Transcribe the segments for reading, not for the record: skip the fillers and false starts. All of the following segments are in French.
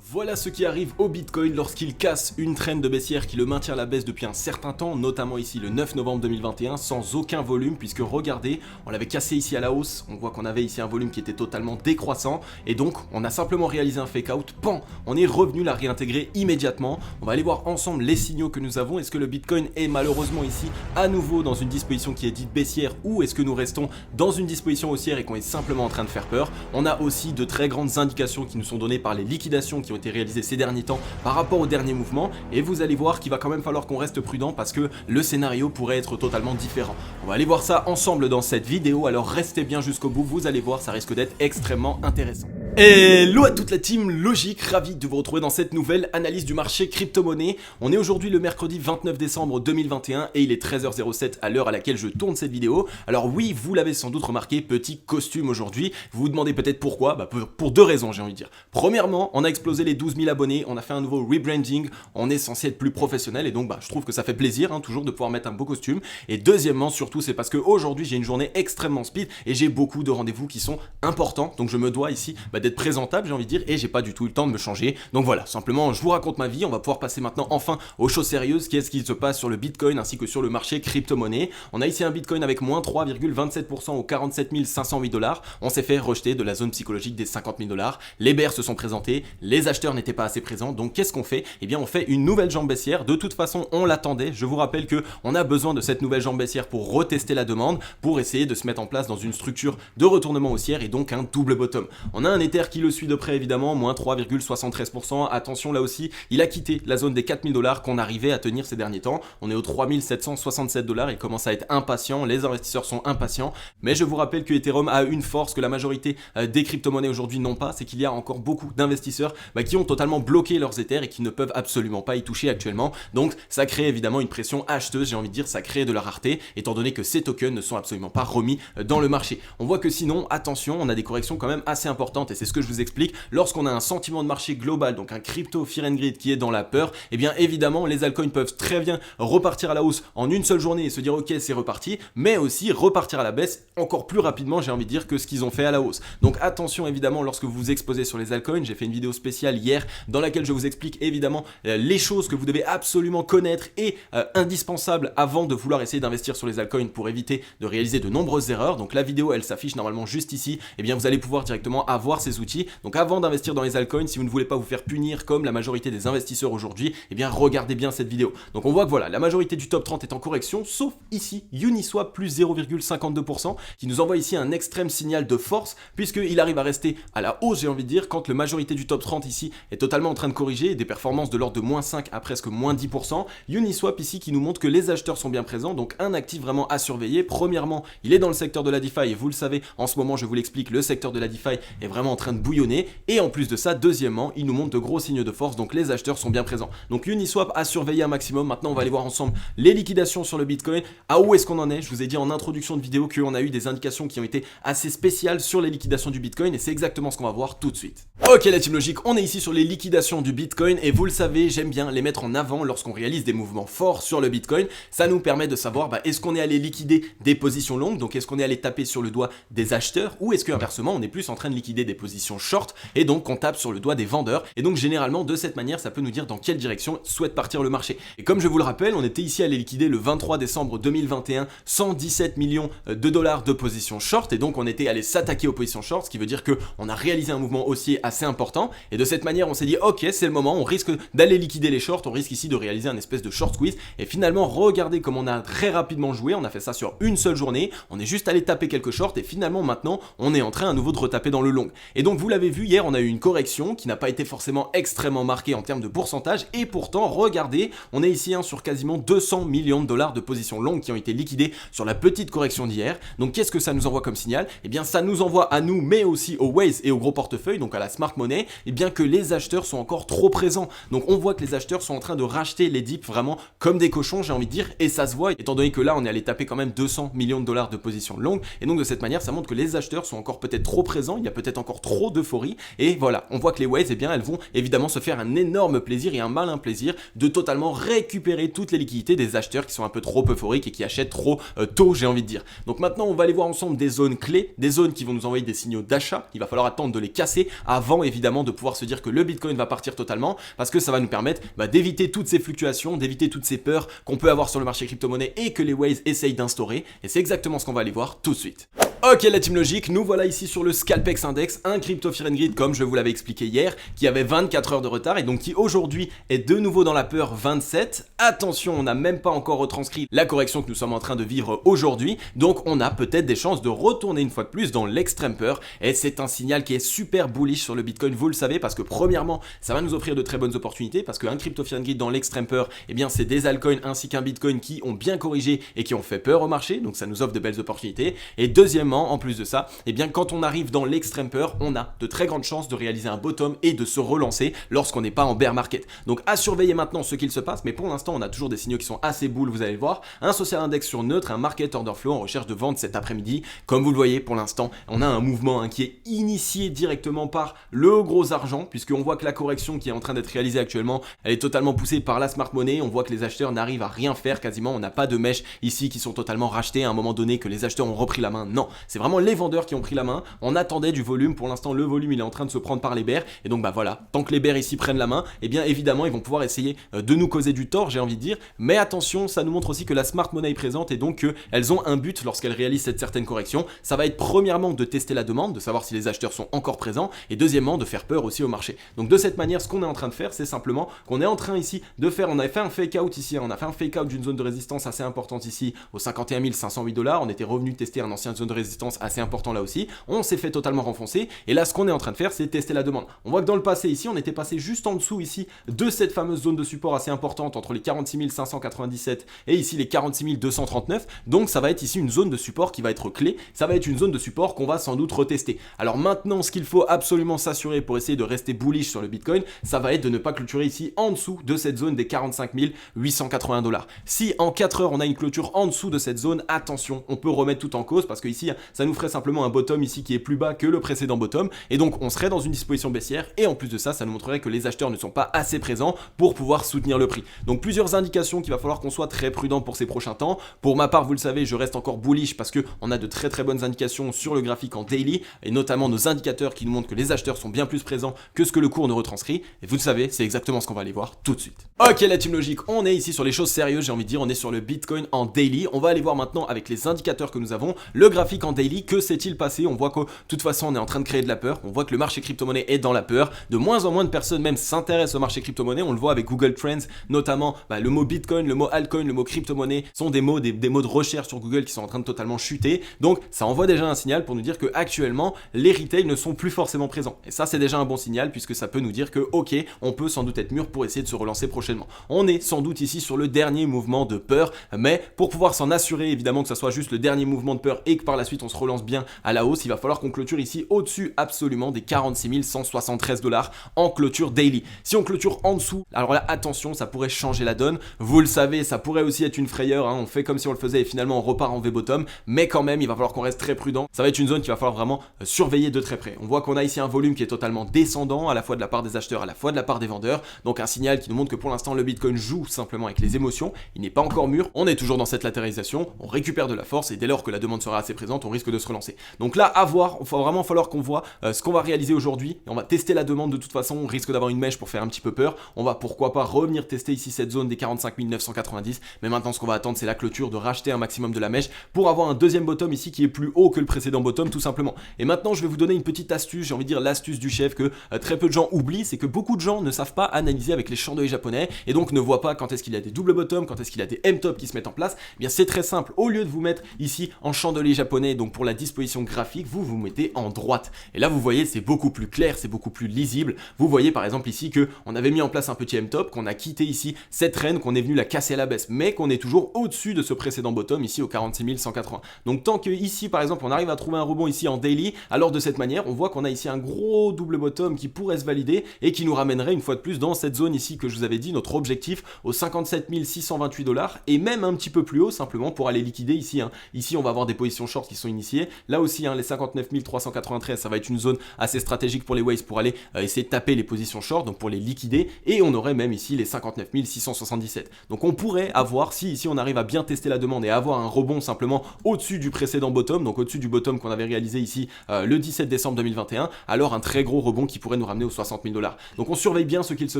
Voilà ce qui arrive au Bitcoin lorsqu'il casse une trend de baissière qui le maintient à la baisse depuis un certain temps, notamment ici le 9 novembre 2021, sans aucun volume, puisque regardez, on l'avait cassé ici à la hausse, on voit qu'on avait ici un volume qui était totalement décroissant, et donc on a simplement réalisé un fake out, pan, on est revenu la réintégrer immédiatement. On va aller voir ensemble les signaux que nous avons. Est-ce que le Bitcoin est malheureusement ici à nouveau dans une disposition qui est dite baissière, ou est-ce que nous restons dans une disposition haussière et qu'on est simplement en train de faire peur? On a aussi de très grandes indications qui nous sont données par les liquidations qui ont été réalisées ces derniers temps par rapport au dernier mouvement, et vous allez voir qu'il va quand même falloir qu'on reste prudent parce que le scénario pourrait être totalement différent. On va aller voir ça ensemble dans cette vidéo, alors restez bien jusqu'au bout, vous allez voir, ça risque d'être extrêmement intéressant. Hello à toute la team Logique, ravi de vous retrouver dans cette nouvelle analyse du marché crypto-monnaie. On est aujourd'hui le mercredi 29 décembre 2021 et il est 13h07 à l'heure à laquelle je tourne cette vidéo. Alors oui, vous l'avez sans doute remarqué, petit costume aujourd'hui. Vous vous demandez peut-être pourquoi, pour deux raisons j'ai envie de dire. Premièrement, on a explosé les 12 000 abonnés, on a fait un nouveau rebranding, on est censé être plus professionnel et donc je trouve que ça fait plaisir toujours de pouvoir mettre un beau costume. Et deuxièmement, surtout, c'est parce qu'aujourd'hui j'ai une journée extrêmement speed et j'ai beaucoup de rendez-vous qui sont importants. Donc je me dois ici d'être présentable, j'ai envie de dire, et j'ai pas du tout eu le temps de me changer. Donc voilà, simplement je vous raconte ma vie. On va pouvoir passer maintenant enfin aux choses sérieuses. Qu'est-ce qui se passe sur le Bitcoin ainsi que sur le marché crypto-monnaie? On a ici un Bitcoin avec moins 3,27% aux 47 508 $. On s'est fait rejeter de la zone psychologique des 50 000 $. Les bears se sont présentés, les acheteurs n'étaient pas assez présents. Donc qu'est-ce qu'on fait? Eh bien on fait une nouvelle jambe baissière. De toute façon on l'attendait. Je vous rappelle que on a besoin de cette nouvelle jambe baissière pour retester la demande, pour essayer de se mettre en place dans une structure de retournement haussière et donc un double bottom. On a un Ether qui le suit de près évidemment, moins 3,73%. Attention là aussi, il a quitté la zone des 4 000 $ qu'on arrivait à tenir ces derniers temps. On est aux 3 767 $. Il commence à être impatient, les investisseurs sont impatients. Mais je vous rappelle que Ethereum a une force que la majorité des crypto-monnaies aujourd'hui n'ont pas, c'est qu'il y a encore beaucoup d'investisseurs qui ont totalement bloqué leurs Ethers et qui ne peuvent absolument pas y toucher actuellement. Donc ça crée évidemment une pression acheteuse, j'ai envie de dire, ça crée de la rareté, étant donné que ces tokens ne sont absolument pas remis dans le marché. On voit que sinon, attention, on a des corrections quand même assez importantes et c'est ce que je vous explique. Lorsqu'on a un sentiment de marché global, donc un crypto fear and greed qui est dans la peur, et bien évidemment les altcoins peuvent très bien repartir à la hausse en une seule journée et se dire ok c'est reparti, mais aussi repartir à la baisse encore plus rapidement, j'ai envie de dire, que ce qu'ils ont fait à la hausse. Donc attention évidemment lorsque vous vous exposez sur les altcoins. J'ai fait une vidéo spéciale hier dans laquelle je vous explique évidemment les choses que vous devez absolument connaître et indispensables avant de vouloir essayer d'investir sur les altcoins pour éviter de réaliser de nombreuses erreurs. Donc la vidéo elle s'affiche normalement juste ici, et bien vous allez pouvoir directement avoir ces outils. Donc avant d'investir dans les altcoins, si vous ne voulez pas vous faire punir comme la majorité des investisseurs aujourd'hui, eh bien regardez bien cette vidéo. Donc on voit que voilà, la majorité du top 30 est en correction, sauf ici Uniswap plus 0,52% qui nous envoie ici un extrême signal de force puisqu'il arrive à rester à la hausse, j'ai envie de dire, quand la majorité du top 30 ici est totalement en train de corriger, des performances de l'ordre de moins 5 à presque moins 10%. Uniswap ici qui nous montre que les acheteurs sont bien présents, donc un actif vraiment à surveiller. Premièrement, il est dans le secteur de la DeFi et vous le savez, en ce moment je vous l'explique, le secteur de la DeFi est vraiment en train de bouillonner. Et en plus de ça, deuxièmement, il nous montre de gros signes de force, donc les acheteurs sont bien présents. Donc Uniswap à surveiller un maximum. Maintenant, on va aller voir ensemble les liquidations sur le Bitcoin. À où est-ce qu'on en est? Je vous ai dit en introduction de vidéo qu'on a eu des indications qui ont été assez spéciales sur les liquidations du Bitcoin et c'est exactement ce qu'on va voir tout de suite. Ok la team logique, on est ici sur les liquidations du Bitcoin et vous le savez, j'aime bien les mettre en avant lorsqu'on réalise des mouvements forts sur le Bitcoin. Ça nous permet de savoir est-ce qu'on est allé liquider des positions longues, donc est-ce qu'on est allé taper sur le doigt des acheteurs ou est-ce qu'inversement on est plus en train de liquider des positions short et donc on tape sur le doigt des vendeurs. Et donc généralement de cette manière ça peut nous dire dans quelle direction souhaite partir le marché. Et comme je vous le rappelle, on était ici allé liquider le 23 décembre 2021 117 millions de dollars de positions short et donc on était allé s'attaquer aux positions short, ce qui veut dire qu'on a réalisé un mouvement haussier assez important et de cette manière on s'est dit ok c'est le moment, on risque d'aller liquider les shorts, on risque ici de réaliser un espèce de short squeeze et finalement regardez comme on a très rapidement joué, on a fait ça sur une seule journée, on est juste allé taper quelques shorts et finalement maintenant on est en train à nouveau de retaper dans le long. Et donc vous l'avez vu hier, on a eu une correction qui n'a pas été forcément extrêmement marquée en termes de pourcentage et pourtant regardez, on est ici sur quasiment 200 millions de dollars de positions longues qui ont été liquidées sur la petite correction d'hier. Donc qu'est-ce que ça nous envoie comme signal? Eh bien ça nous envoie à nous mais aussi aux Waze et aux gros portefeuilles, donc à la smart money, et bien que les acheteurs sont encore trop présents. Donc on voit que les acheteurs sont en train de racheter les dips vraiment comme des cochons, j'ai envie de dire, et ça se voit étant donné que là on est allé taper quand même 200 millions de dollars de positions longues et donc de cette manière ça montre que les acheteurs sont encore peut-être trop présents, il y a peut-être encore trop d'euphorie. Et voilà, on voit que les whales, eh bien, elles vont évidemment se faire un énorme plaisir et un malin plaisir de totalement récupérer toutes les liquidités des acheteurs qui sont un peu trop euphoriques et qui achètent trop tôt, j'ai envie de dire. Donc maintenant, on va aller voir ensemble des zones clés, des zones qui vont nous envoyer des signaux d'achat. Il va falloir attendre de les casser avant évidemment de pouvoir se dire que le Bitcoin va partir totalement, parce que ça va nous permettre d'éviter toutes ces fluctuations, d'éviter toutes ces peurs qu'on peut avoir sur le marché crypto-monnaie et que les whales essayent d'instaurer. Et c'est exactement ce qu'on va aller voir tout de suite. Ok la team logique, nous voilà ici sur le Scalpex Index, un crypto fear and greed comme je vous l'avais expliqué hier, qui avait 24 heures de retard et donc qui aujourd'hui est de nouveau dans la peur 27. Attention, on n'a même pas encore retranscrit la correction que nous sommes en train de vivre aujourd'hui, donc on a peut-être des chances de retourner une fois de plus dans l'extrême peur et c'est un signal qui est super bullish sur le Bitcoin, vous le savez, parce que premièrement, ça va nous offrir de très bonnes opportunités parce qu'un crypto fear and greed dans l'extrême peur, eh bien c'est des altcoins ainsi qu'un Bitcoin qui ont bien corrigé et qui ont fait peur au marché, donc ça nous offre de belles opportunités. Et deuxièmement, en plus de ça, eh bien quand on arrive dans l'extrême peur, on a de très grandes chances de réaliser un bottom et de se relancer lorsqu'on n'est pas en bear market. Donc à surveiller maintenant ce qu'il se passe, mais pour l'instant on a toujours des signaux qui sont assez bulles, vous allez le voir. Un social index sur neutre, un market order flow en recherche de vente cet après-midi. Comme vous le voyez, pour l'instant, on a un mouvement qui est initié directement par le gros argent, puisqu'on voit que la correction qui est en train d'être réalisée actuellement, elle est totalement poussée par la smart money. On voit que les acheteurs n'arrivent à rien faire quasiment. On n'a pas de mèches ici qui sont totalement rachetées à un moment donné que les acheteurs ont repris la main. Non, c'est vraiment les vendeurs qui ont pris la main. On attendait du volume. Pour l'instant, le volume, il est en train de se prendre par les bears. Et donc, voilà, tant que les bears ici prennent la main, eh bien, évidemment, ils vont pouvoir essayer de nous causer du tort, j'ai envie de dire. Mais attention, ça nous montre aussi que la smart money est présente et donc qu'elles ont un but lorsqu'elles réalisent cette certaine correction. Ça va être premièrement de tester la demande, de savoir si les acheteurs sont encore présents et deuxièmement, de faire peur aussi au marché. Donc, de cette manière, ce qu'on est en train de faire, c'est simplement qu'on est en train ici de faire, on avait fait un fake out ici, on a fait un fake out d'une zone de résistance assez importante ici au 51 508 $. On était revenu tester un ancien zone de résistance assez important là aussi. On s'est fait totalement renfoncer et là ce qu'on est en train de faire c'est tester la demande. On voit que dans le passé ici on était passé juste en dessous ici de cette fameuse zone de support assez importante entre les 46 597 et ici les 46 239. Donc ça va être ici une zone de support qui va être clé. Ça va être une zone de support qu'on va sans doute retester. Alors maintenant ce qu'il faut absolument s'assurer pour essayer de rester bullish sur le Bitcoin, ça va être de ne pas clôturer ici en dessous de cette zone des 45 880 $. Si en 4 heures on a une clôture en dessous de cette zone, attention, on peut remettre tout en cause parce que ici ça nous ferait simplement un bottom ici qui est plus bas que le précédent bottom et donc on serait dans une disposition baissière et en plus de ça, ça nous montrerait que les acheteurs ne sont pas assez présents pour pouvoir soutenir le prix. Donc plusieurs indications qu'il va falloir qu'on soit très prudent pour ces prochains temps. Pour ma part, vous le savez, je reste encore bullish parce que on a de très très bonnes indications sur le graphique en daily et notamment nos indicateurs qui nous montrent que les acheteurs sont bien plus présents que ce que le cours ne retranscrit et vous le savez, c'est exactement ce qu'on va aller voir tout de suite. Ok la team logique, on est ici sur les choses sérieuses, j'ai envie de dire, on est sur le Bitcoin en daily. On va aller voir maintenant avec les indicateurs que nous avons, le graphique en daily, que s'est-il passé? On voit que de toute façon on est en train de créer de la peur, on voit que le marché crypto-monnaie est dans la peur, de moins en moins de personnes même s'intéressent au marché crypto-monnaie, on le voit avec Google Trends, notamment le mot Bitcoin, le mot altcoin, le mot crypto-monnaie sont des mots de recherche sur Google qui sont en train de totalement chuter, donc ça envoie déjà un signal pour nous dire que actuellement les retails ne sont plus forcément présents, et ça c'est déjà un bon signal puisque ça peut nous dire que ok, on peut sans doute être mûr pour essayer de se relancer prochainement. On est sans doute ici sur le dernier mouvement de peur, mais pour pouvoir s'en assurer évidemment que ça soit juste le dernier mouvement de peur et que par la suite on se relance bien à la hausse, il va falloir qu'on clôture ici au-dessus absolument des 46 173 $ en clôture daily. Si on clôture en dessous, alors là attention, ça pourrait changer la donne, vous le savez, ça pourrait aussi être une frayeur, on fait comme si on le faisait et finalement on repart en V-bottom, mais quand même il va falloir qu'on reste très prudent, ça va être une zone qu'il va falloir vraiment surveiller de très près. On voit qu'on a ici un volume qui est totalement descendant, à la fois de la part des acheteurs, à la fois de la part des vendeurs, donc un signal qui nous montre que pour l'instant le Bitcoin joue simplement avec les émotions, il n'est pas encore mûr, on est toujours dans cette latéralisation, on récupère de la force et dès lors que la demande sera assez présente, on risque de se relancer. Donc là, à voir, il va vraiment falloir qu'on voit ce qu'on va réaliser aujourd'hui, on va tester la demande de toute façon, on risque d'avoir une mèche pour faire un petit peu peur, on va pourquoi pas revenir tester ici cette zone des 45 990, mais maintenant ce qu'on va attendre c'est la clôture, de racheter un maximum de la mèche pour avoir un deuxième bottom ici qui est plus haut que le précédent bottom tout simplement. Et maintenant je vais vous donner une petite astuce, j'ai envie de dire l'astuce du chef que très peu de gens oublient, c'est que beaucoup de gens ne savent pas analyser avec les chandeliers japonais et donc ne voient pas quand est-ce qu'il y a des double bottom, quand est-ce qu'il y a des M-top qui se mettent en place. Eh bien c'est très simple, au lieu de vous mettre ici en chandelier japonais, donc pour la disposition graphique, vous vous mettez en droite. Et là vous voyez c'est beaucoup plus clair, c'est beaucoup plus lisible. Vous voyez par exemple ici que on avait mis en place un petit M-top, qu'on a quitté ici cette traîne, qu'on est venu la casser à la baisse, mais qu'on est toujours au-dessus de ce précédent bottom ici au 46 180. Donc tant que ici par exemple on arrive à trouver un rebond ici en daily, alors de cette manière on voit qu'on a ici un gros double bottom qui pourrait se valider et qui nous ramènerait une fois de plus dans cette zone ici que je vous avais dit, notre objectif aux 57 628 $ et même un petit peu plus haut simplement pour aller liquider ici. Ici on va avoir des positions short qui sont initiés. Là aussi, les 59 393, ça va être une zone assez stratégique pour les Waves pour aller essayer de taper les positions short, donc pour les liquider. Et on aurait même ici les 59 677. Donc on pourrait avoir, si ici on arrive à bien tester la demande et avoir un rebond simplement au-dessus du précédent bottom, donc au-dessus du bottom qu'on avait réalisé ici le 17 décembre 2021, alors un très gros rebond qui pourrait nous ramener aux 60 000 $. Donc on surveille bien ce qu'il se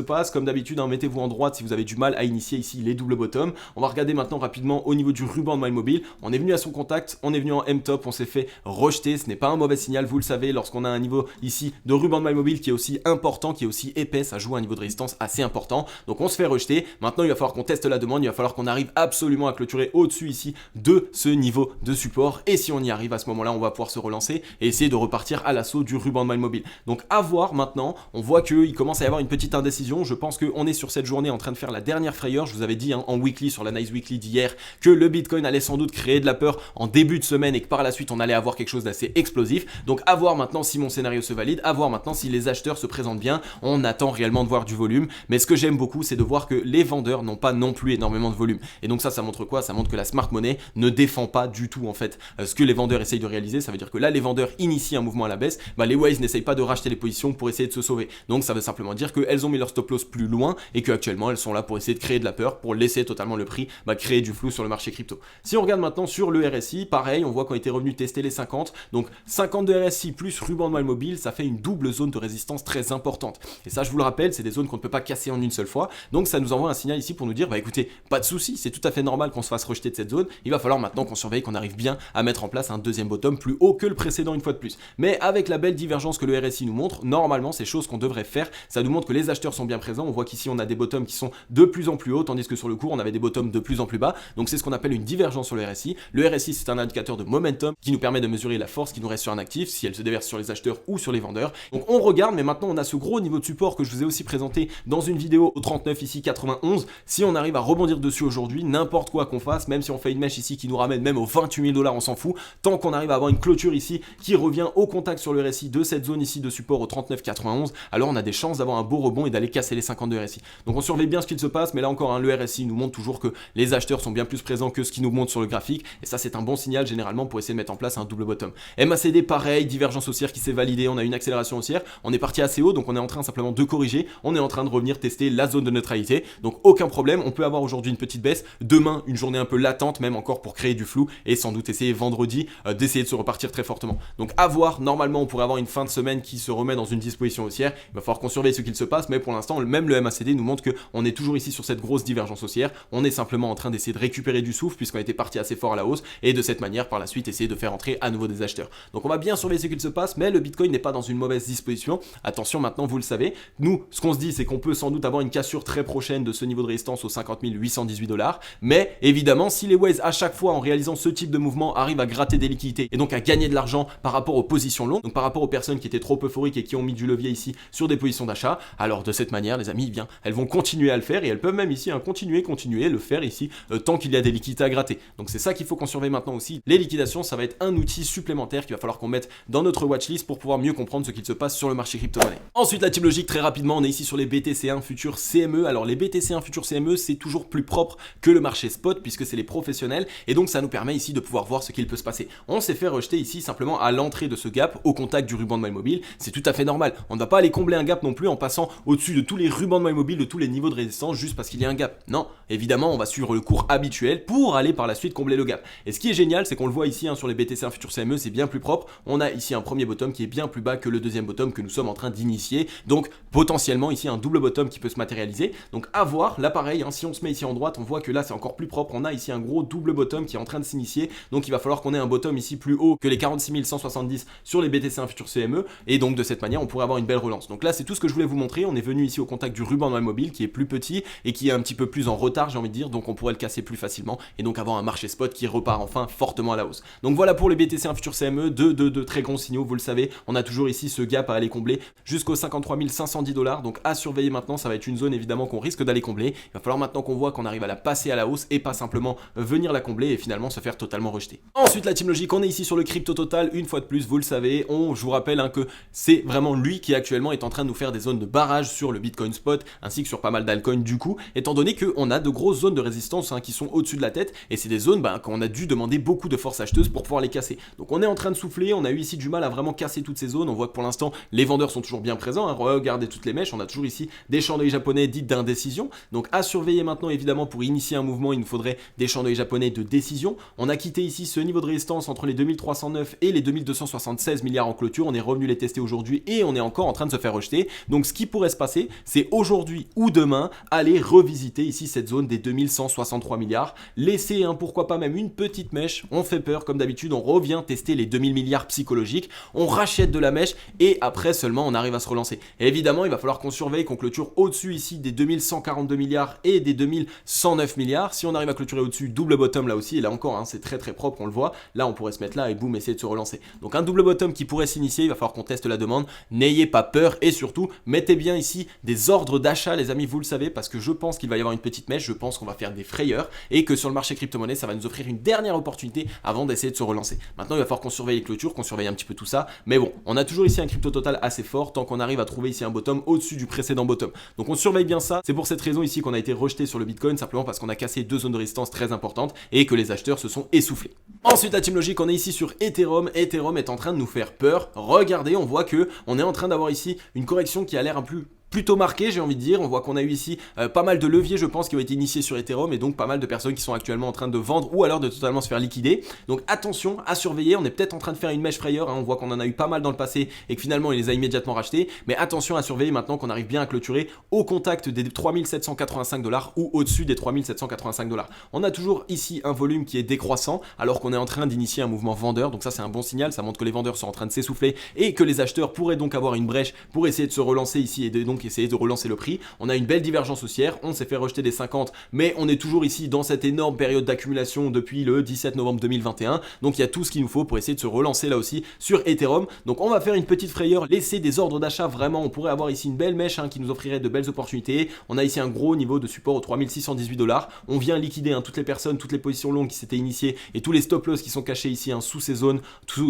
passe. Comme d'habitude, mettez-vous en droite si vous avez du mal à initier ici les doubles bottoms. On va regarder maintenant rapidement au niveau du ruban de My Mobile. On est venu à son contact, on est venu en M-top, on s'est fait rejeter. Ce n'est pas un mauvais signal, vous le savez, lorsqu'on a un niveau ici de ruban de My Mobile qui est aussi important, qui est aussi épais, ça joue à un niveau de résistance assez important. Donc on se fait rejeter. Maintenant, il va falloir qu'on teste la demande, il va falloir qu'on arrive absolument à clôturer au-dessus ici de ce niveau de support. Et si on y arrive à ce moment-là, on va pouvoir se relancer et essayer de repartir à l'assaut du ruban de My Mobile. Donc à voir maintenant, on voit qu'il commence à y avoir une petite indécision. Je pense qu'on est sur cette journée en train de faire la dernière frayeur. Je vous avais dit en weekly, sur la Nice Weekly d'hier, que le Bitcoin allait sans doute créer de la peur en début de semaine et que par la suite on allait avoir quelque chose d'assez explosif. Donc à voir maintenant si mon scénario se valide, à voir maintenant si les acheteurs se présentent bien. On attend réellement de voir du volume, mais ce que j'aime beaucoup, c'est de voir que les vendeurs n'ont pas non plus énormément de volume. Et donc ça montre quoi? Ça montre que la smart money ne défend pas du tout en fait ce que les vendeurs essayent de réaliser. Ça veut dire que là, les vendeurs initient un mouvement à la baisse, les Waves n'essayent pas de racheter les positions pour essayer de se sauver. Donc ça veut simplement dire qu'elles ont mis leur stop loss plus loin et qu'actuellement elles sont là pour essayer de créer de la peur, pour laisser totalement le prix créer du flou sur le marché crypto. Si on regarde maintenant sur le RSI, pareil, on voit qu'on était revenu tester les 50. Donc 50 de RSI plus ruban de My Mobile, ça fait une double zone de résistance très importante. Et ça, je vous le rappelle, c'est des zones qu'on ne peut pas casser en une seule fois. Donc ça nous envoie un signal ici pour nous dire, écoutez, pas de souci, c'est tout à fait normal qu'on se fasse rejeter de cette zone. Il va falloir maintenant qu'on surveille, qu'on arrive bien à mettre en place un deuxième bottom plus haut que le précédent une fois de plus. Mais avec la belle divergence que le RSI nous montre, normalement, c'est chose qu'on devrait faire. Ça nous montre que les acheteurs sont bien présents. On voit qu'ici, on a des bottoms qui sont de plus en plus hauts, tandis que sur le cours, on avait des bottoms de plus en plus bas. Donc c'est ce qu'on appelle une divergence sur le RSI. Le RSI, c'est un indicateur de momentum qui nous permet de mesurer la force qui nous reste sur un actif, si elle se déverse sur les acheteurs ou sur les vendeurs. Donc on regarde, mais maintenant on a ce gros niveau de support que je vous ai aussi présenté dans une vidéo au 39 ici 91. Si on arrive à rebondir dessus aujourd'hui, n'importe quoi qu'on fasse, même si on fait une mèche ici qui nous ramène même aux 28 000 $, on s'en fout. Tant qu'on arrive à avoir une clôture ici qui revient au contact sur le RSI de cette zone ici de support au 39,91, alors on a des chances d'avoir un beau rebond et d'aller casser les 50 de RSI. Donc on surveille bien ce qu'il se passe, mais là encore, le RSI nous montre toujours que les acheteurs sont bien plus présents que ce qui nous montre sur le graphique, et ça c'est un bon signal généralement pour essayer de mettre en place un double bottom. MACD pareil, divergence haussière qui s'est validée, on a une accélération haussière, on est parti assez haut, donc on est en train simplement de corriger, on est en train de revenir tester la zone de neutralité, donc aucun problème, on peut avoir aujourd'hui une petite baisse, demain une journée un peu latente même encore pour créer du flou, et sans doute essayer vendredi d'essayer de se repartir très fortement. Donc à voir, normalement on pourrait avoir une fin de semaine qui se remet dans une disposition haussière, il va falloir qu'on surveille ce qu'il se passe, mais pour l'instant même le MACD nous montre qu'on est toujours ici sur cette grosse divergence haussière, on est simplement en train d'essayer de récupérer du souffle puisqu'on était parti assez fort à la hausse, et de cette manière par la suite essayer de faire entrer à nouveau des acheteurs. Donc on va bien surveiller ce qu'il se passe, mais le Bitcoin n'est pas dans une mauvaise disposition. Attention, maintenant vous le savez, nous ce qu'on se dit c'est qu'on peut sans doute avoir une cassure très prochaine de ce niveau de résistance aux 50 818 $, mais évidemment si les Waves à chaque fois en réalisant ce type de mouvement arrivent à gratter des liquidités et donc à gagner de l'argent par rapport aux positions longues, donc par rapport aux personnes qui étaient trop euphoriques et qui ont mis du levier ici sur des positions d'achat, alors de cette manière les amis, bien elles vont continuer à le faire et elles peuvent même ici continuer le faire ici tant qu'il y a des liquidités à gratter. Donc c'est ça qu'il faut qu'on surveille maintenant aussi. Les liquidations, ça va être un outil supplémentaire qu'il va falloir qu'on mette dans notre watchlist pour pouvoir mieux comprendre ce qu'il se passe sur le marché crypto-monnaie. Ensuite, la team logique, très rapidement, on est ici sur les BTC1 futurs CME. Alors les BTC1 futurs CME, c'est toujours plus propre que le marché spot puisque c'est les professionnels et donc ça nous permet ici de pouvoir voir ce qu'il peut se passer. On s'est fait rejeter ici simplement à l'entrée de ce gap au contact du ruban de My Mobile. C'est tout à fait normal. On ne va pas aller combler un gap non plus en passant au-dessus de tous les rubans de My Mobile, de tous les niveaux de résistance juste parce qu'il y a un gap. Non, évidemment, on va suivre le cours habituel pour aller par la suite combler le gap. Et ce qui est génial, c'est qu'on le voit ici sur les BTC1 futurs CME, c'est bien plus propre. On a ici un premier bottom qui est bien plus bas que le deuxième bottom que nous sommes en train d'initier. Donc potentiellement ici un double bottom qui peut se matérialiser. Donc à voir, là pareil, si on se met ici en droite, on voit que là c'est encore plus propre. On a ici un gros double bottom qui est en train de s'initier. Donc il va falloir qu'on ait un bottom ici plus haut que les 46 170 sur les BTC1 futurs CME. Et donc de cette manière, on pourrait avoir une belle relance. Donc là c'est tout ce que je voulais vous montrer. On est venu ici au contact du ruban de My Mobile qui est plus petit et qui est un petit peu plus en retard, j'ai envie de dire. Donc on pourrait le casser plus facilement et donc avoir un marché spot qui repart enfin fortement à la hausse. Donc voilà pour les BTC1 futurs CME, de très gros signaux, vous le savez. On a toujours ici ce gap à aller combler jusqu'aux 53 510 $. Donc à surveiller maintenant, ça va être une zone évidemment qu'on risque d'aller combler. Il va falloir maintenant qu'on voit qu'on arrive à la passer à la hausse et pas simplement venir la combler et finalement se faire totalement rejeter. Ensuite la team logique, on est ici sur le crypto total, une fois de plus, vous le savez. Je vous rappelle que c'est vraiment lui qui actuellement est en train de nous faire des zones de barrage sur le Bitcoin spot ainsi que sur pas mal d'altcoins du coup, étant donné qu'on a de grosses zones de résistance qui sont au-dessus de la tête et c'est des zones qu'on a dû demander beaucoup de force acheteuse creuses pour pouvoir les casser. Donc on est en train de souffler, on a eu ici du mal à vraiment casser toutes ces zones. On voit que pour l'instant les vendeurs sont toujours bien présents, hein. Regardez toutes les mèches, on a toujours ici des champs d'œil japonais dits d'indécision. Donc à surveiller maintenant évidemment pour initier un mouvement, il nous faudrait des champs d'œil japonais de décision. On a quitté ici ce niveau de résistance entre les 2309 et les 2276 milliards en clôture. On est revenu les tester aujourd'hui et on est encore en train de se faire rejeter. Donc ce qui pourrait se passer, c'est aujourd'hui ou demain aller revisiter ici cette zone des 2163 milliards. Laisser pourquoi pas même une petite mèche, on fait peur comme d'habitude, on revient tester les 2000 milliards psychologiques, on rachète de la mèche et après seulement on arrive à se relancer. Et évidemment il va falloir qu'on surveille, qu'on clôture au-dessus ici des 2142 milliards et des 2109 milliards. Si on arrive à clôturer au-dessus, double bottom là aussi, et là encore c'est très très propre, on le voit, là on pourrait se mettre là et boum, essayer de se relancer. Donc un double bottom qui pourrait s'initier, il va falloir qu'on teste la demande, n'ayez pas peur et surtout mettez bien ici des ordres d'achat les amis, vous le savez, parce que je pense qu'il va y avoir une petite mèche, je pense qu'on va faire des frayeurs et que sur le marché crypto-monnaie ça va nous offrir une dernière opportunité avant d'essayer de se relancer. Maintenant il va falloir qu'on surveille les clôtures, qu'on surveille un petit peu tout ça, mais bon, on a toujours ici un crypto total assez fort tant qu'on arrive à trouver ici un bottom au-dessus du précédent bottom. Donc on surveille bien ça, c'est pour cette raison ici qu'on a été rejeté sur le Bitcoin, simplement parce qu'on a cassé deux zones de résistance très importantes et que les acheteurs se sont essoufflés. Ensuite la team logique, on est ici sur Ethereum. Ethereum est en train de nous faire peur. Regardez, on voit que on est en train d'avoir ici une correction qui a l'air un peu plutôt marqué, j'ai envie de dire. On voit qu'on a eu ici pas mal de leviers, je pense, qui ont été initiés sur Ethereum et donc pas mal de personnes qui sont actuellement en train de vendre ou alors de totalement se faire liquider. Donc attention à surveiller, on est peut-être en train de faire une mèche frayeur, hein. On voit qu'on en a eu pas mal dans le passé et que finalement il les a immédiatement rachetés, mais attention à surveiller maintenant qu'on arrive bien à clôturer au contact des 3785 $ ou au-dessus des 3785 $. On a toujours ici un volume qui est décroissant alors qu'on est en train d'initier un mouvement vendeur, donc ça c'est un bon signal, ça montre que les vendeurs sont en train de s'essouffler et que les acheteurs pourraient donc avoir une brèche pour essayer de se relancer ici et donc essayer de relancer le prix. On a une belle divergence haussière, on s'est fait rejeter des 50, mais on est toujours ici dans cette énorme période d'accumulation depuis le 17 novembre 2021, donc il y a tout ce qu'il nous faut pour essayer de se relancer là aussi sur Ethereum. Donc on va faire une petite frayeur, laisser des ordres d'achat, vraiment on pourrait avoir ici une belle mèche qui nous offrirait de belles opportunités. On a ici un gros niveau de support aux 3618 $, on vient liquider toutes les personnes, toutes les positions longues qui s'étaient initiées et tous les stop loss qui sont cachés ici sous ces zones,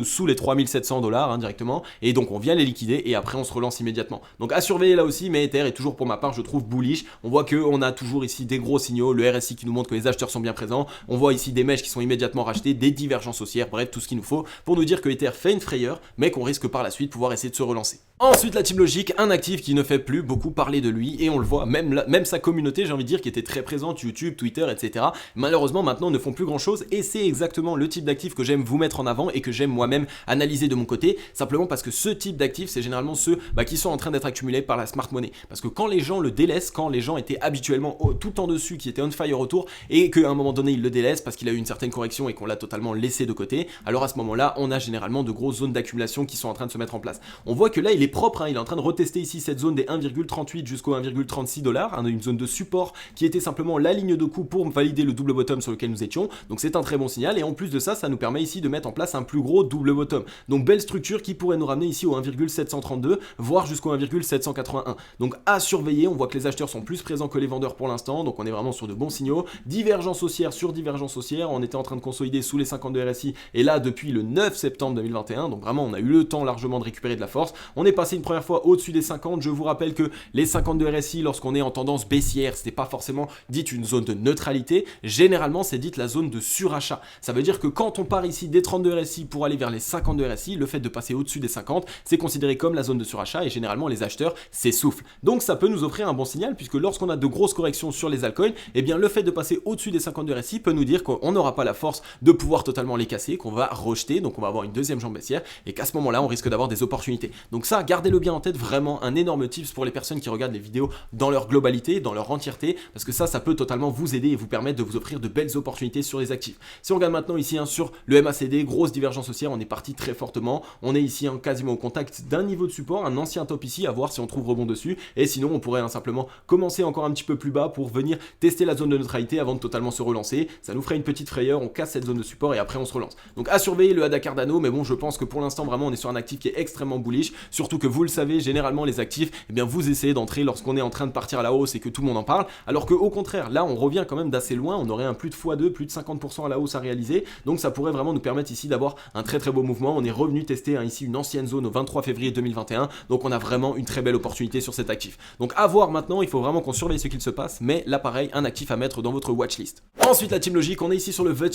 sous les 3700 $ directement, et donc on vient les liquider et après on se relance immédiatement. Donc à surveiller là aussi, mais Ether est toujours pour ma part je trouve bullish. On voit qu'on a toujours ici des gros signaux, le RSI qui nous montre que les acheteurs sont bien présents, on voit ici des mèches qui sont immédiatement rachetées, des divergences haussières, bref tout ce qu'il nous faut pour nous dire que Ether fait une frayeur mais qu'on risque par la suite pouvoir essayer de se relancer. Ensuite la team logique, un actif qui ne fait plus beaucoup parler de lui et on le voit, même sa communauté j'ai envie de dire qui était très présente, YouTube, Twitter, etc. Malheureusement maintenant ne font plus grand chose et c'est exactement le type d'actif que j'aime vous mettre en avant et que j'aime moi-même analyser de mon côté, simplement parce que ce type d'actifs c'est généralement ceux qui sont en train d'être accumulés par la smart money. Parce que quand les gens le délaissent, quand les gens étaient habituellement tout le temps dessus, qui étaient on fire autour et qu'à un moment donné ils le délaissent parce qu'il a eu une certaine correction et qu'on l'a totalement laissé de côté, alors à ce moment-là on a généralement de grosses zones d'accumulation qui sont en train de se mettre en place. On voit que là il est propre, il est en train de retester ici cette zone des 1,38 jusqu'au 1,36 $, une zone de support qui était simplement la ligne de coup pour valider le double bottom sur lequel nous étions, donc c'est un très bon signal et en plus de ça, ça nous permet ici de mettre en place un plus gros double bottom. Donc belle structure qui pourrait nous ramener ici au 1,732 voire jusqu'au 1,781. Donc à surveiller, on voit que les acheteurs sont plus présents que les vendeurs pour l'instant, donc on est vraiment sur de bons signaux. Divergence haussière sur divergence haussière, on était en train de consolider sous les 52 RSI et là depuis le 9 septembre 2021, donc vraiment on a eu le temps largement de récupérer de la force. On est passé une première fois au-dessus des 50, je vous rappelle que les 52 RSI lorsqu'on est en tendance baissière, c'était pas forcément dit une zone de neutralité, généralement c'est dit la zone de surachat. Ça veut dire que quand on part ici des 32 RSI pour aller vers les 52 RSI, le fait de passer au-dessus des 50, c'est considéré comme la zone de surachat et généralement les acheteurs s'essoufflent. Donc ça peut nous offrir un bon signal puisque lorsqu'on a de grosses corrections sur les altcoins, eh bien le fait de passer au-dessus des 52 RSI peut nous dire qu'on n'aura pas la force de pouvoir totalement les casser, qu'on va rejeter, donc on va avoir une deuxième jambe baissière et qu'à ce moment-là on risque d'avoir des opportunités. Donc ça, gardez-le bien en tête, vraiment un énorme tips pour les personnes qui regardent les vidéos dans leur globalité, dans leur entièreté, parce que ça peut totalement vous aider et vous permettre de vous offrir de belles opportunités sur les actifs. Si on regarde maintenant ici sur le MACD, grosse divergence haussière, on est parti très fortement, on est ici quasiment au contact d'un niveau de support, un ancien top ici, à voir si on trouve rebond dessus, et sinon on pourrait simplement commencer encore un petit peu plus bas pour venir tester la zone de neutralité avant de totalement se relancer. Ça nous ferait une petite frayeur, on casse cette zone de support et après on se relance. Donc à surveiller le ADA Cardano, mais bon je pense que pour l'instant vraiment on est sur un actif qui est extrêmement bullish, surtout surtout que vous le savez, généralement les actifs, eh bien vous essayez d'entrer lorsqu'on est en train de partir à la hausse et que tout le monde en parle, alors qu'au contraire, là on revient quand même d'assez loin, on aurait un plus de x2, plus de 50% à la hausse à réaliser, donc ça pourrait vraiment nous permettre ici d'avoir un très très beau mouvement. On est revenu tester ici une ancienne zone au 23 février 2021, donc on a vraiment une très belle opportunité sur cet actif. Donc à voir maintenant, il faut vraiment qu'on surveille ce qu'il se passe, mais là pareil, un actif à mettre dans votre watchlist. Ensuite la team logique, on est ici sur le The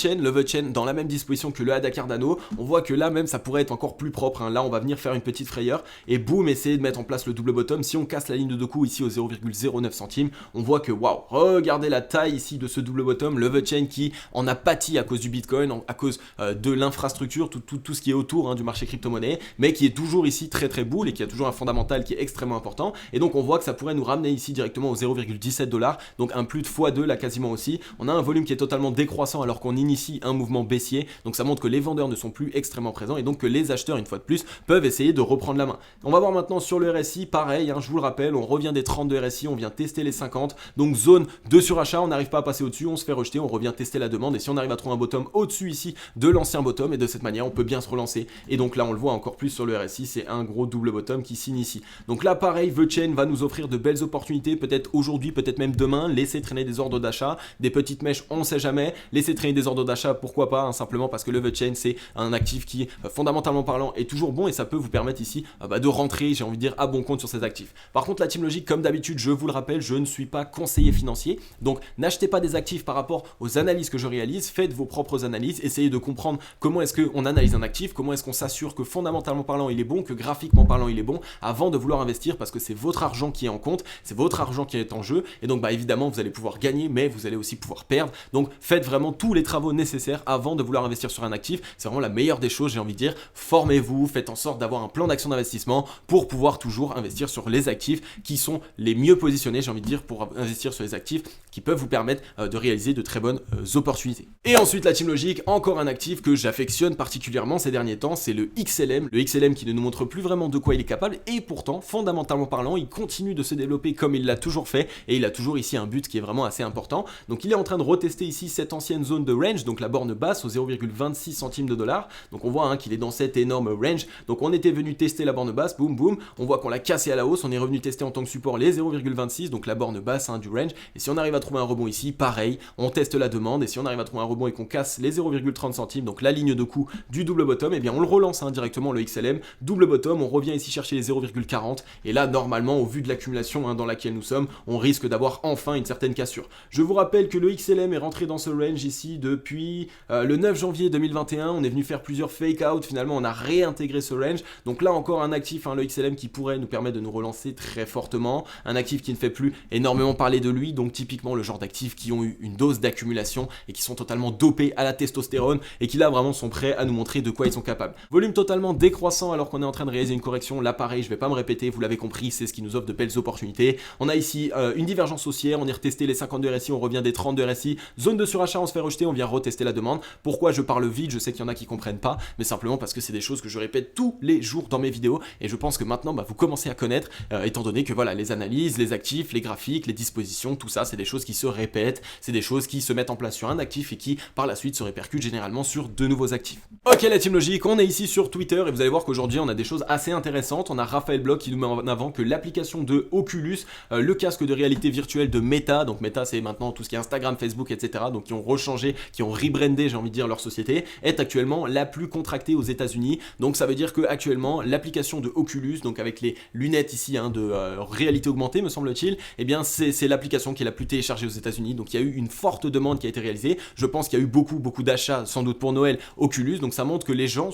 Chain dans la même disposition que le ADA Cardano, on voit que là même ça pourrait être encore plus propre, hein. Là on va venir faire une petite frayeur et boum, essayer de mettre en place le double bottom. Si on casse la ligne de Doku ici au 0,09 centimes, on voit que waouh, regardez la taille ici de ce double bottom, le The Chain qui en a pâti à cause du Bitcoin, à cause de l'infrastructure, tout ce qui est autour du marché crypto-monnaie, mais qui est toujours ici très très bull et qui a toujours un fondamental qui est extrêmement important. Et donc on voit que ça pourrait nous ramener ici directement au 0,17 $, donc un plus de x2 là quasiment aussi. On a un volume qui est totalement décroissant alors qu'on initie un mouvement baissier, donc ça montre que les vendeurs ne sont plus extrêmement présents et donc que les acheteurs une fois de plus peuvent essayer de reprendre la main. On va voir maintenant sur le RSI, pareil, je vous le rappelle, on revient des 30 de RSI, on vient tester les 50, donc zone de surachat, on n'arrive pas à passer au-dessus, on se fait rejeter, on revient tester la demande et si on arrive à trouver un bottom au-dessus ici de l'ancien bottom et de cette manière on peut bien se relancer. Et donc là on le voit encore plus sur le RSI, c'est un gros double bottom qui signe ici. Donc là pareil, The Chain va nous offrir de belles opportunités, peut-être aujourd'hui, peut-être même demain, laisser traîner des ordres d'achat, des petites mèches, on ne sait jamais, laisser traîner des ordres d'achat, pourquoi pas, simplement parce que le The Chain c'est un actif qui fondamentalement parlant est toujours bon et ça peut vous permettre ici de rentrer, j'ai envie de dire, à bon compte sur ces actifs. Par contre la team logique, comme d'habitude, je vous le rappelle, je ne suis pas conseiller financier, donc n'achetez pas des actifs par rapport aux analyses que je réalise, faites vos propres analyses, essayez de comprendre comment est-ce qu'on analyse un actif, comment est-ce qu'on s'assure que fondamentalement parlant il est bon, que graphiquement parlant il est bon, avant de vouloir investir, parce que c'est votre argent qui est en compte, c'est votre argent qui est en jeu, et donc évidemment vous allez pouvoir gagner, mais vous allez aussi pouvoir perdre, donc faites vraiment tous les travaux nécessaires avant de vouloir investir sur un actif, c'est vraiment la meilleure des choses, j'ai envie de dire, formez-vous, faites en sorte d'avoir un plan d'action d'investissement pour pouvoir toujours investir sur les actifs qui sont les mieux positionnés, j'ai envie de dire, pour investir sur les actifs qui peuvent vous permettre de réaliser de très bonnes opportunités. Et ensuite la team logique, encore un actif que j'affectionne particulièrement ces derniers temps, c'est le XLM qui ne nous montre plus vraiment de quoi il est capable et pourtant fondamentalement parlant il continue de se développer comme il l'a toujours fait et il a toujours ici un but qui est vraiment assez important. Donc il est en train de retester ici cette ancienne zone de range, donc la borne basse au 0,26 centimes de dollar, donc on voit qu'il est dans cette énorme range, donc on était venu tester la borne basse, boum boum, on voit qu'on l'a cassé à la hausse, on est revenu tester en tant que support les 0,26, donc la borne basse du range, et si on arrive à trouver un rebond ici, pareil, on teste la demande, et si on arrive à trouver un rebond et qu'on casse les 0,30 centimes, donc la ligne de coup du double bottom, et bien on le relance directement le XLM, double bottom, on revient ici chercher les 0,40, et là normalement au vu de l'accumulation dans laquelle nous sommes, on risque d'avoir enfin une certaine cassure. Je vous rappelle que le XLM est rentré dans ce range ici depuis le 9 janvier 2021, on est venu faire plusieurs fake out, finalement on a réintégré ce range, donc là encore un actif, le XLM qui pourrait nous permettre de nous relancer très fortement, un actif qui ne fait plus énormément parler de lui, donc typiquement le genre d'actifs qui ont eu une dose d'accumulation et qui sont totalement dopés à la testostérone et qui là vraiment sont prêts à nous montrer de quoi ils sont capables. Volume totalement décroissant alors qu'on est en train de réaliser une correction, là pareil je vais pas me répéter, vous l'avez compris, c'est ce qui nous offre de belles opportunités. On a ici une divergence haussière, on est retesté les 52 RSI, on revient des 32 RSI, zone de surachat, on se fait rejeter, on vient retester la demande. Pourquoi je parle vite, je sais qu'il y en a qui comprennent pas, mais simplement parce que c'est des choses que je répète tous les jours dans mes vidéos et je pense que maintenant vous commencez à connaître étant donné que voilà, les analyses, les actifs, les graphiques, les dispositions, tout ça c'est des choses qui se répètent, c'est des choses qui se mettent en place sur un actif et qui par la suite se répercutent généralement sur de nouveaux actifs. Ok la team logique, on est ici sur Twitter et vous allez voir qu'aujourd'hui on a des choses assez intéressantes. On a Raphaël Bloch qui nous met en avant que l'application de Oculus, le casque de réalité virtuelle de Meta, donc Meta c'est maintenant tout ce qui est Instagram, Facebook, etc. donc qui ont rechangé, qui ont rebrandé j'ai envie de dire leur société, est actuellement la plus contractée aux États-Unis. Donc ça veut dire que actuellement l'application de Oculus, donc avec les lunettes ici de réalité augmentée me semble-t-il, et bien c'est l'application qui est la plus téléchargée aux États-Unis. Donc il y a eu une forte demande qui a été réalisée. Je pense qu'il y a eu beaucoup d'achats sans doute pour Noël Oculus. Donc ça montre que les gens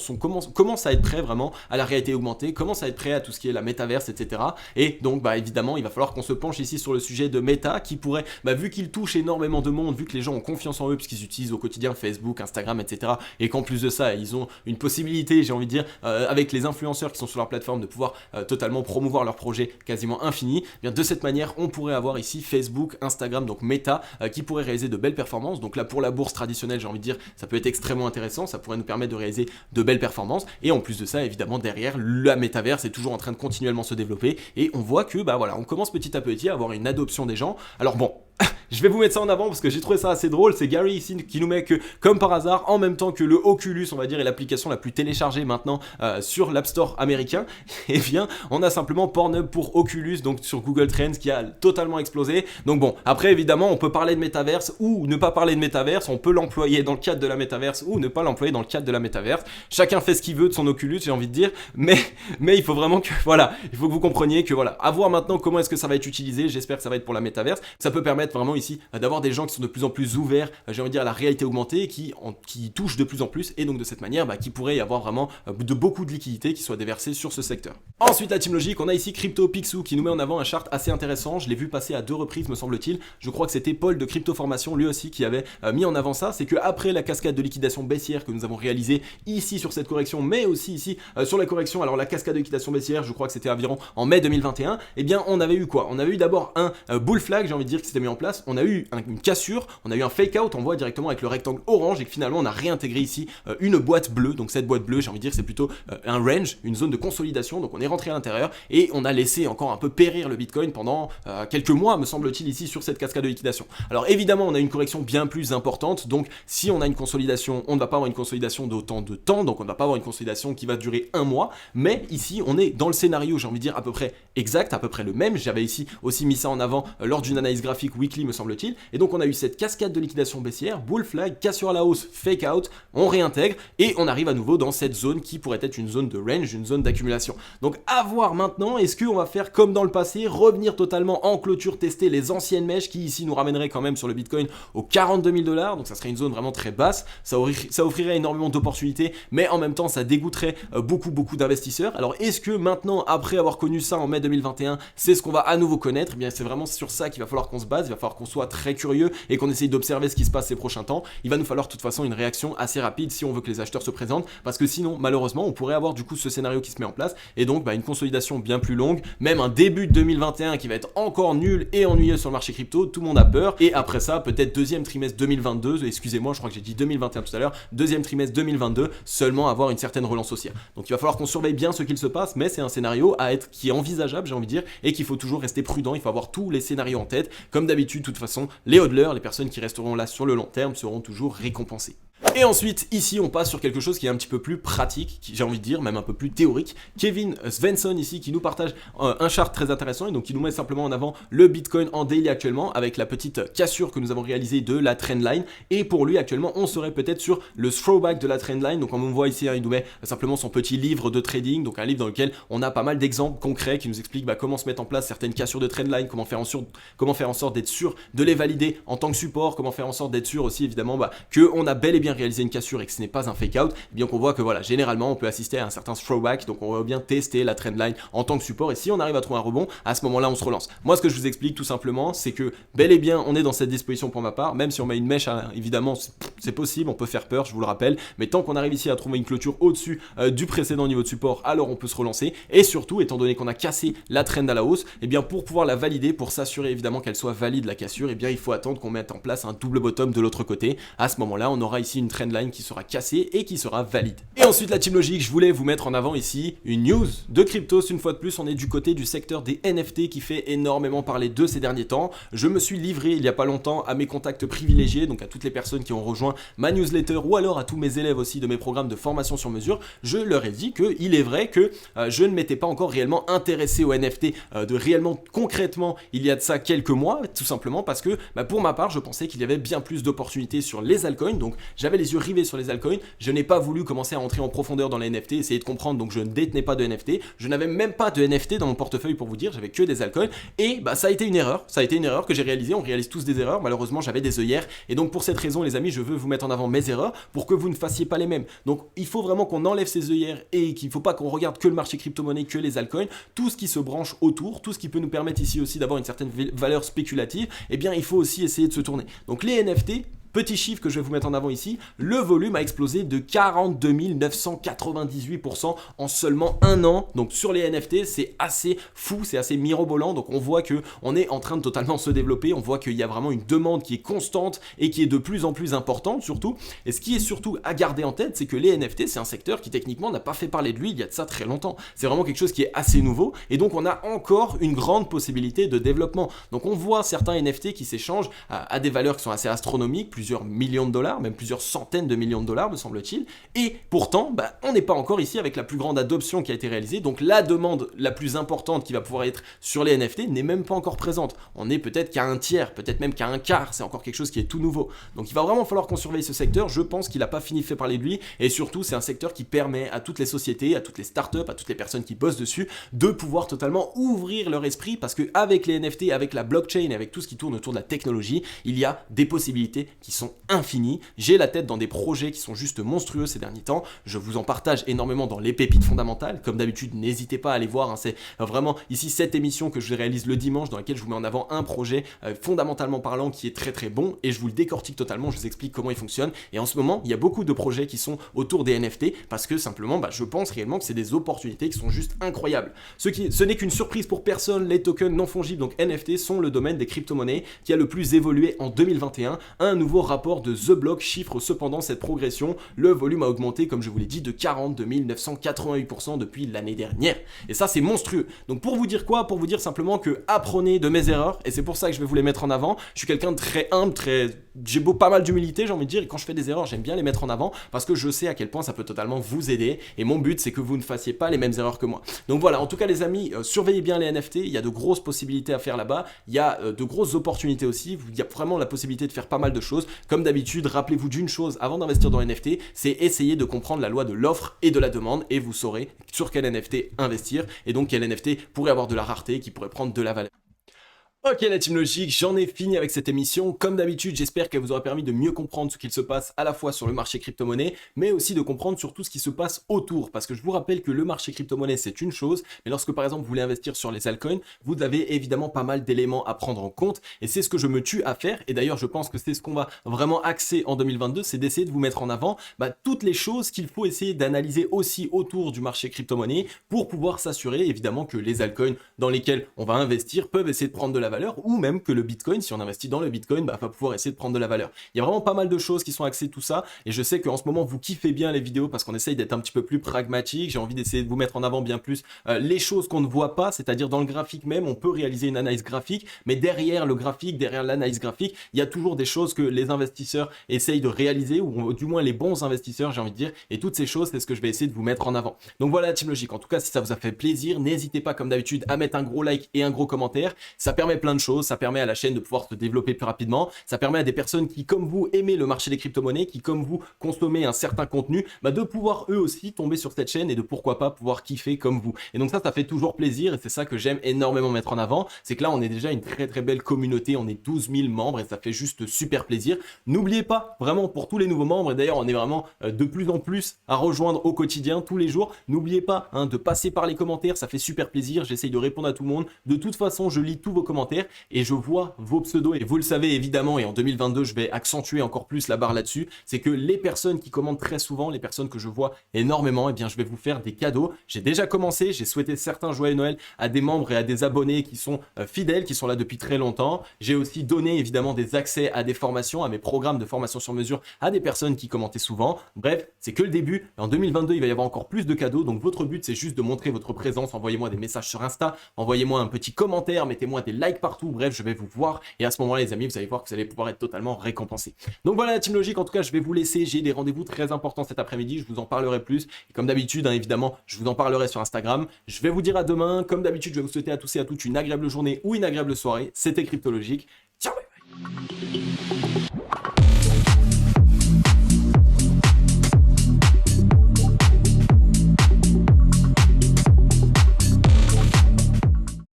commencent à être prêts vraiment à la réalité augmentée, commencent à être prêts à tout ce qui est la métaverse, etc. Et donc évidemment il va falloir qu'on se penche ici sur le sujet de Meta qui pourrait, vu qu'il touche énormément de monde, vu que les gens ont confiance en eux puisqu'ils utilisent au quotidien Facebook, Instagram, etc. et qu'en plus de ça ils ont une possibilité, j'ai envie de dire, avec les influenceurs qui sont sur leur plateforme de pouvoir totalement promouvoir leur projet quasiment infini, bien de cette manière on pourrait avoir ici Facebook, Instagram, donc Meta qui pourrait réaliser de belles performances. Donc là pour la bourse traditionnelle j'ai envie de dire ça peut être extrêmement intéressant, ça pourrait nous permettre de réaliser de belles performances et en plus de ça évidemment derrière la métaverse est toujours en train de continuellement se développer et on voit que voilà on commence petit à petit à avoir une adoption des gens. Alors bon Je vais vous mettre ça en avant parce que j'ai trouvé ça assez drôle. C'est Gary ici qui nous met que, comme par hasard, en même temps que le Oculus, on va dire, est l'application la plus téléchargée maintenant sur l'App Store américain, eh bien, on a simplement Pornhub pour Oculus, donc sur Google Trends, qui a totalement explosé. Donc bon, après, évidemment, on peut parler de métaverse ou ne pas parler de métaverse. On peut l'employer dans le cadre de la métaverse ou ne pas l'employer dans le cadre de la métaverse. Chacun fait ce qu'il veut de son Oculus, j'ai envie de dire. Mais il faut vraiment que, voilà, il faut que vous compreniez que, voilà, à voir maintenant comment est-ce que ça va être utilisé. J'espère que ça va être pour la métaverse. Ça peut permettre vraiment ici d'avoir des gens qui sont de plus en plus ouverts, j'ai envie de dire, à la réalité augmentée, qui touchent de plus en plus, et donc de cette manière, qui pourrait y avoir vraiment beaucoup de liquidités qui soient déversées sur ce secteur. Ensuite, la team logique, on a ici Crypto Picsou qui nous met en avant un chart assez intéressant. Je l'ai vu passer à 2 reprises, me semble-t-il. Je crois que c'était Paul de Crypto Formation, lui aussi, qui avait mis en avant ça. C'est que après la cascade de liquidation baissière que nous avons réalisée ici sur cette correction, mais aussi ici sur la correction, alors la cascade de liquidation baissière, je crois que c'était environ en mai 2021, eh bien on avait eu quoi? On avait eu d'abord un bull flag, j'ai envie de dire, qui s'était mis en place. On a eu une cassure, on a eu un fake out, on voit directement avec le rectangle orange, et que finalement on a réintégré ici une boîte bleue. Donc cette boîte bleue, j'ai envie de dire, c'est plutôt un range, une zone de consolidation. Donc on est rentré à l'intérieur et on a laissé encore un peu périr le Bitcoin pendant quelques mois, me semble-t-il, ici sur cette cascade de liquidation. Alors évidemment, on a une correction bien plus importante. Donc si on a une consolidation, on ne va pas avoir une consolidation d'autant de temps, donc on ne va pas avoir une consolidation qui va durer un mois. Mais ici, on est dans le scénario, j'ai envie de dire, à peu près exact, à peu près le même. J'avais ici aussi mis ça en avant lors d'une analyse graphique weekly, me semble-t-il. Et donc on a eu cette cascade de liquidation baissière, bull flag, cassure à la hausse, fake out, on réintègre et on arrive à nouveau dans cette zone qui pourrait être une zone de range, une zone d'accumulation. Donc à voir maintenant, est-ce qu'on va faire comme dans le passé, revenir totalement en clôture, tester les anciennes mèches qui ici nous ramèneraient quand même sur le Bitcoin aux 42 000 $, donc ça serait une zone vraiment très basse, ça offrirait énormément d'opportunités, mais en même temps ça dégoûterait beaucoup d'investisseurs. Alors est-ce que maintenant, après avoir connu ça en mai 2021, c'est ce qu'on va à nouveau connaître? Eh bien c'est vraiment sur ça qu'il va falloir qu'on se base, il va falloir qu'on soit très curieux et qu'on essaye d'observer ce qui se passe ces prochains temps. Il va nous falloir de toute façon une réaction assez rapide si on veut que les acheteurs se présentent, parce que sinon malheureusement on pourrait avoir du coup ce scénario qui se met en place et donc une consolidation bien plus longue, même un début de 2021 qui va être encore nul et ennuyeux sur le marché crypto, tout le monde a peur, et après ça peut-être deuxième trimestre 2022, excusez-moi, je crois que j'ai dit 2021 tout à l'heure, deuxième trimestre 2022, seulement avoir une certaine relance haussière. Donc il va falloir qu'on surveille bien ce qu'il se passe, mais c'est un scénario qui est envisageable, j'ai envie de dire, et qu'il faut toujours rester prudent, il faut avoir tous les scénarios en tête. Comme d'habitude, de toute façon, les hodlers, les personnes qui resteront là sur le long terme seront toujours récompensées. Et ensuite, ici, on passe sur quelque chose qui est un petit peu plus pratique, j'ai envie de dire, même un peu plus théorique. Kevin Svensson ici, qui nous partage un chart très intéressant, et donc qui nous met simplement en avant le Bitcoin en daily actuellement, avec la petite cassure que nous avons réalisée de la trendline. Et pour lui, actuellement, on serait peut-être sur le throwback de la trendline. Donc comme on voit ici, il nous met simplement son petit livre de trading, donc un livre dans lequel on a pas mal d'exemples concrets qui nous expliquent comment se mettre en place certaines cassures de trendline, comment faire en sorte d'être sûr de les valider en tant que support, comment faire en sorte d'être sûr aussi, évidemment, qu'on a bel et bien réaliser une cassure et que ce n'est pas un fake out, et bien qu'on voit que voilà, généralement on peut assister à un certain throwback, donc on va bien tester la trendline en tant que support, et si on arrive à trouver un rebond, à ce moment-là on se relance. Moi ce que je vous explique tout simplement, c'est que bel et bien on est dans cette disposition pour ma part, même si on met une mèche, évidemment c'est possible, on peut faire peur, je vous le rappelle, mais tant qu'on arrive ici à trouver une clôture au-dessus du précédent niveau de support, alors on peut se relancer, et surtout étant donné qu'on a cassé la trend à la hausse, et bien pour pouvoir la valider, pour s'assurer évidemment qu'elle soit valide la cassure, et bien il faut attendre qu'on mette en place un double bottom de l'autre côté. À ce moment-là on aura ici une trendline qui sera cassée et qui sera valide. Et ensuite la team logique, je voulais vous mettre en avant ici une news de cryptos. Une fois de plus, on est du côté du secteur des NFT qui fait énormément parler de ces derniers temps. Je me suis livré il y a pas longtemps à mes contacts privilégiés, donc à toutes les personnes qui ont rejoint ma newsletter ou alors à tous mes élèves aussi de mes programmes de formation sur mesure. Je leur ai dit que il est vrai que je ne m'étais pas encore réellement intéressé aux NFT de réellement concrètement il y a de ça quelques mois, tout simplement parce que pour ma part je pensais qu'il y avait bien plus d'opportunités sur les altcoins, donc j'avais les yeux rivés sur les altcoins. Je n'ai pas voulu commencer à entrer en profondeur dans les NFT, essayer de comprendre, donc je ne détenais pas de NFT, je n'avais même pas de NFT dans mon portefeuille pour vous dire, j'avais que des altcoins, et ça a été une erreur, que j'ai réalisée. On réalise tous des erreurs, malheureusement j'avais des œillères, et donc pour cette raison les amis, je veux vous mettre en avant mes erreurs pour que vous ne fassiez pas les mêmes. Donc il faut vraiment qu'on enlève ces œillères et qu'il ne faut pas qu'on regarde que le marché crypto-monnaie, que les altcoins, tout ce qui se branche autour, tout ce qui peut nous permettre ici aussi d'avoir une certaine valeur spéculative, eh bien il faut aussi essayer de se tourner. Donc les NFT, Petit chiffre que je vais vous mettre en avant ici, le volume a explosé de 42 998% en seulement un an. Donc sur les NFT, c'est assez fou, c'est assez mirobolant. Donc on voit qu'on est en train de totalement se développer. On voit qu'il y a vraiment une demande qui est constante et qui est de plus en plus importante surtout. Et ce qui est surtout à garder en tête, c'est que les NFT, c'est un secteur qui techniquement n'a pas fait parler de lui il y a de ça très longtemps. C'est vraiment quelque chose qui est assez nouveau. Et donc on a encore une grande possibilité de développement. Donc on voit certains NFT qui s'échangent à des valeurs qui sont assez astronomiques, plusieurs millions de dollars, même plusieurs centaines de millions de dollars, me semble-t-il. Et pourtant, on n'est pas encore ici avec la plus grande adoption qui a été réalisée. Donc la demande la plus importante qui va pouvoir être sur les NFT n'est même pas encore présente. On est peut-être qu'à un tiers, peut-être même qu'à un quart. C'est encore quelque chose qui est tout nouveau. Donc il va vraiment falloir qu'on surveille ce secteur. Je pense qu'il n'a pas fini de faire parler de lui. Et surtout, c'est un secteur qui permet à toutes les sociétés, à toutes les startups, à toutes les personnes qui bossent dessus, de pouvoir totalement ouvrir leur esprit parce qu'avec les NFT, avec la blockchain, avec tout ce qui tourne autour de la technologie, il y a des possibilités qui sont infinies. J'ai la tête dans des projets qui sont juste monstrueux ces derniers temps. Je vous en partage énormément dans les pépites fondamentales. Comme d'habitude, n'hésitez pas à aller voir. C'est vraiment ici cette émission que je réalise le dimanche dans laquelle je vous mets en avant un projet fondamentalement parlant qui est très très bon et je vous le décortique totalement. Je vous explique comment il fonctionne. Et en ce moment, il y a beaucoup de projets qui sont autour des NFT parce que simplement, je pense réellement que c'est des opportunités qui sont juste incroyables. Ce n'est qu'une surprise pour personne. Les tokens non fongibles, donc NFT, sont le domaine des crypto-monnaies qui a le plus évolué en 2021. Un nouveau rapport de The Block chiffre cependant cette progression. Le volume a augmenté, comme je vous l'ai dit, de 42 988% depuis l'année dernière. Et ça, c'est monstrueux. Donc pour vous dire quoi? Pour vous dire simplement que apprenez de mes erreurs, et c'est pour ça que je vais vous les mettre en avant. Je suis quelqu'un de très humble, j'ai pas mal d'humilité, j'ai envie de dire, et quand je fais des erreurs, j'aime bien les mettre en avant parce que je sais à quel point ça peut totalement vous aider. Et mon but, c'est que vous ne fassiez pas les mêmes erreurs que moi. Donc voilà, en tout cas les amis, surveillez bien les NFT. Il y a de grosses possibilités à faire là-bas. Il y a de grosses opportunités aussi. Il y a vraiment la possibilité de faire pas mal de choses. Comme d'habitude, rappelez-vous d'une chose avant d'investir dans NFT, c'est essayer de comprendre la loi de l'offre et de la demande et vous saurez sur quel NFT investir et donc quel NFT pourrait avoir de la rareté, qui pourrait prendre de la valeur. Ok la team logique, j'en ai fini avec cette émission. Comme d'habitude, j'espère qu'elle vous aura permis de mieux comprendre ce qu'il se passe à la fois sur le marché crypto-monnaie, mais aussi de comprendre surtout ce qui se passe autour. Parce que je vous rappelle que le marché crypto-monnaie, c'est une chose, mais lorsque par exemple vous voulez investir sur les altcoins, vous avez évidemment pas mal d'éléments à prendre en compte. Et c'est ce que je me tue à faire. Et d'ailleurs, je pense que c'est ce qu'on va vraiment axer en 2022, c'est d'essayer de vous mettre en avant toutes les choses qu'il faut essayer d'analyser aussi autour du marché crypto-monnaie pour pouvoir s'assurer évidemment que les altcoins dans lesquels on va investir peuvent essayer de prendre de la valeur, ou même que le Bitcoin, si on investit dans le Bitcoin, va pouvoir essayer de prendre de la valeur. Il y a vraiment pas mal de choses qui sont axées tout ça, et je sais qu'en ce moment vous kiffez bien les vidéos parce qu'on essaye d'être un petit peu plus pragmatique. J'ai envie d'essayer de vous mettre en avant bien plus les choses qu'on ne voit pas, c'est-à-dire dans le graphique même, on peut réaliser une analyse graphique, mais derrière le graphique, derrière l'analyse graphique, il y a toujours des choses que les investisseurs essayent de réaliser, ou du moins les bons investisseurs, j'ai envie de dire, et toutes ces choses, c'est ce que je vais essayer de vous mettre en avant. Donc voilà la team logique, en tout cas si ça vous a fait plaisir, n'hésitez pas comme d'habitude à mettre un gros like et un gros commentaire, ça permet plein de choses, ça permet à la chaîne de pouvoir se développer plus rapidement, ça permet à des personnes qui comme vous aimez le marché des crypto-monnaies, qui comme vous consommez un certain contenu, de pouvoir eux aussi tomber sur cette chaîne et de pourquoi pas pouvoir kiffer comme vous. Et donc ça fait toujours plaisir et c'est ça que j'aime énormément mettre en avant, c'est que là on est déjà une très très belle communauté, on est 12 000 membres et ça fait juste super plaisir. N'oubliez pas vraiment pour tous les nouveaux membres, et d'ailleurs on est vraiment de plus en plus à rejoindre au quotidien tous les jours, n'oubliez pas de passer par les commentaires, ça fait super plaisir, j'essaye de répondre à tout le monde, de toute façon je lis tous vos commentaires et je vois vos pseudos et vous le savez évidemment, et en 2022 je vais accentuer encore plus la barre là-dessus, c'est que les personnes qui commentent très souvent, les personnes que je vois énormément, je vais vous faire des cadeaux. J'ai déjà commencé, j'ai souhaité certains joyeux Noël à des membres et à des abonnés qui sont fidèles, qui sont là depuis très longtemps. J'ai aussi donné évidemment des accès à des formations, à mes programmes de formation sur mesure à des personnes qui commentaient souvent. Bref, c'est que le début. En 2022, il va y avoir encore plus de cadeaux, donc votre but c'est juste de montrer votre présence. Envoyez-moi des messages sur Insta, envoyez-moi un petit commentaire, mettez-moi des likes partout, bref, je vais vous voir et à ce moment-là les amis, vous allez voir que vous allez pouvoir être totalement récompensé. Donc voilà la team logique, en tout cas je vais vous laisser, j'ai des rendez-vous très importants cet après-midi, je vous en parlerai plus et comme d'habitude évidemment je vous en parlerai sur Instagram. Je vais vous dire à demain, comme d'habitude je vais vous souhaiter à tous et à toutes une agréable journée ou une agréable soirée. C'était Cryptologique, ciao bye bye.